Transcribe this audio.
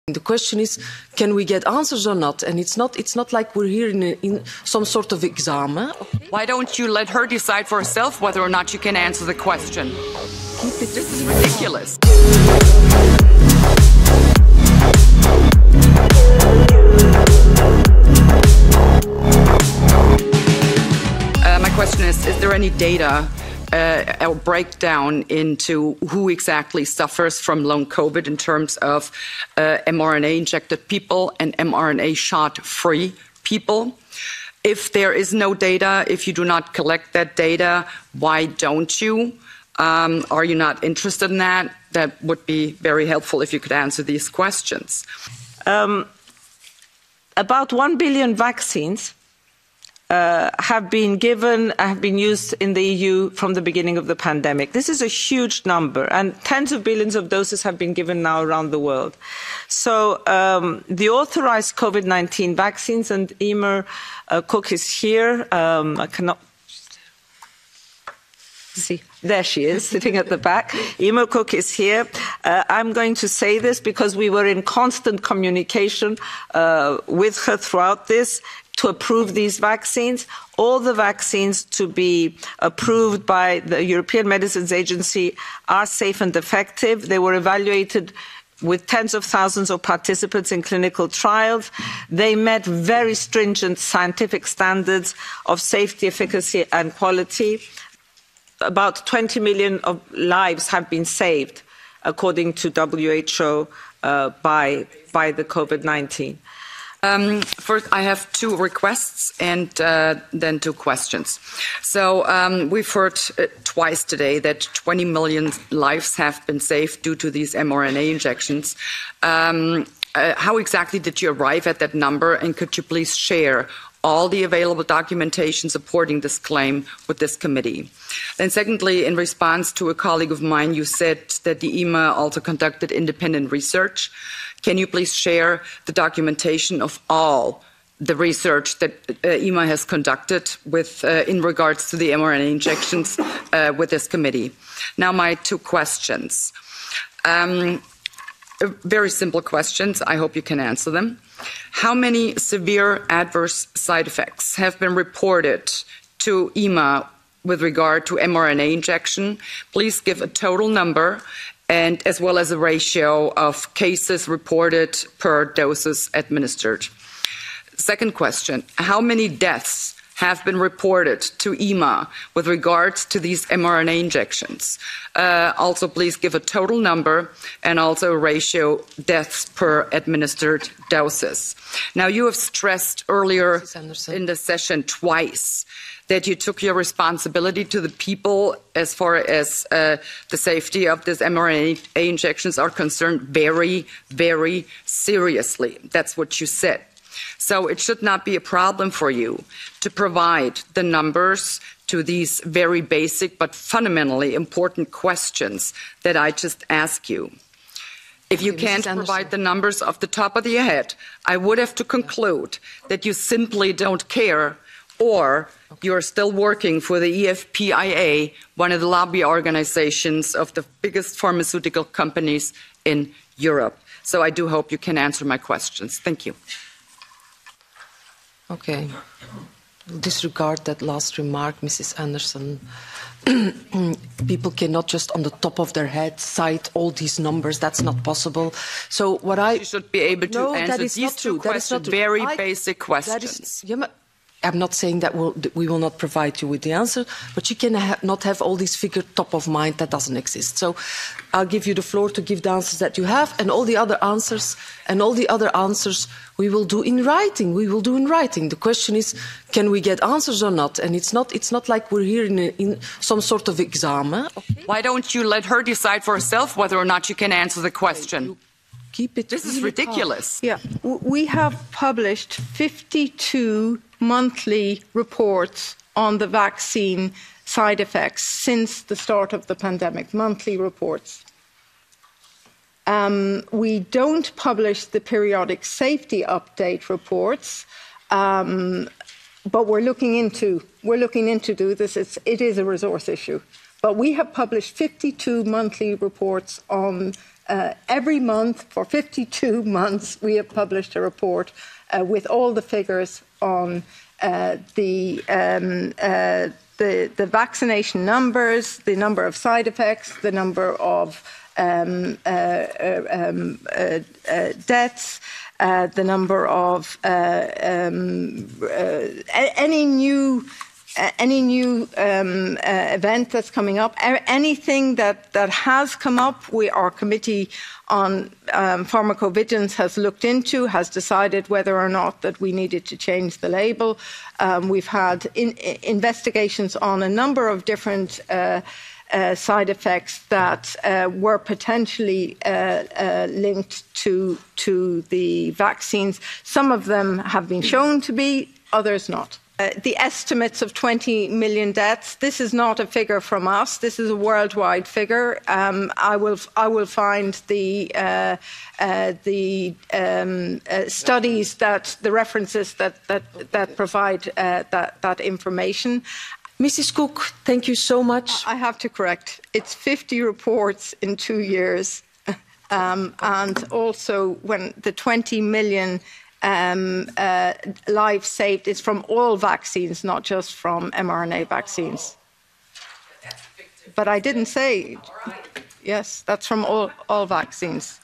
The question is, can we get answers or not? And it's not like we're here in some sort of exam. Okay? Why don't you let her decide for herself whether or not you can answer the question? This is ridiculous. My question is there any data or breakdown into who exactly suffers from long COVID in terms of mRNA-injected people and mRNA shot-free people? If there is no data, if you do not collect that data, why don't you? Are you not interested in that? That would be very helpful if you could answer these questions. About 1 billion vaccines have been used in the EU from the beginning of the pandemic. This is a huge number, and tens of billions of doses have been given now around the world. So the authorized COVID-19 vaccines, and Emer Cooke is here. I cannot see. There she is, sitting at the back. Emer Cooke is here. I'm going to say this because we were in constant communication with her throughout this, to approve these vaccines. All the vaccines to be approved by the European Medicines Agency are safe and effective. They were evaluated with tens of thousands of participants in clinical trials. They met very stringent scientific standards of safety, efficacy and quality. About 20 million of lives have been saved, according to WHO, by the COVID-19. First, I have two requests and then two questions. So we've heard twice today that 20 million lives have been saved due to these mRNA injections. How exactly did you arrive at that number, and could you please share all the available documentation supporting this claim with this committee? Then secondly, in response to a colleague of mine, you said that the EMA also conducted independent research. Can you please share the documentation of all the research that EMA has conducted with, in regards to the mRNA injections with this committee? Now my two questions. Very simple questions. I hope you can answer them. How many severe adverse side effects have been reported to EMA with regard to mRNA injection? Please give a total number, and as well as a ratio of cases reported per doses administered. Second question, how many deaths have been reported to EMA with regards to these mRNA injections? Also, please give a total number and also a ratio deaths per administered doses. Now, you have stressed earlier in the session twice that you took your responsibility to the people as far as the safety of these mRNA injections are concerned very, very seriously. That's what you said. So it should not be a problem for you to provide the numbers to these very basic but fundamentally important questions that I just asked you. If you can't provide the numbers off the top of your head, I would have to conclude that you simply don't care, or you're still working for the EFPIA, one of the lobby organizations of the biggest pharmaceutical companies in Europe. So I do hope you can answer my questions. Thank you. Okay. Disregard that last remark, Mrs. Anderson. People cannot just on the top of their head cite all these numbers. That's not possible. So what you should be able to answer these two questions, very basic questions. I'm not saying that we will not provide you with the answer, but you cannot not have all these figures top of mind. That doesn't exist. So I'll give you the floor to give the answers that you have, and all the other answers we will do in writing. We will do in writing. The question is, can we get answers or not? And it's not like we're here in some sort of exam. Okay? Why don't you let her decide for herself whether or not you can answer the question? Keep it. This is ridiculous. Yeah, we have published 52 monthly reports on the vaccine side effects since the start of the pandemic, monthly reports. We don't publish the periodic safety update reports, but we're looking into do this. It is a resource issue. But we have published 52 monthly reports on every month for 52 months, we have published a report with all the figures on the vaccination numbers, the number of side effects, the number of deaths, the number of any new event that's coming up, anything that has come up, our committee on pharmacovigilance has looked into, has decided whether or not that we needed to change the label. We've had investigations on a number of different side effects that were potentially linked to the vaccines. Some of them have been shown to be, others not. The estimates of 20 million deaths, this is not a figure from us. This is a worldwide figure. I will find the studies, the references that provide that information. Mrs. Cooke, thank you so much. I have to correct. It's 50 reports in 2 years. And also when the 20 million lives saved is from all vaccines, not just from mRNA vaccines. But I didn't say, yes, that's from all vaccines.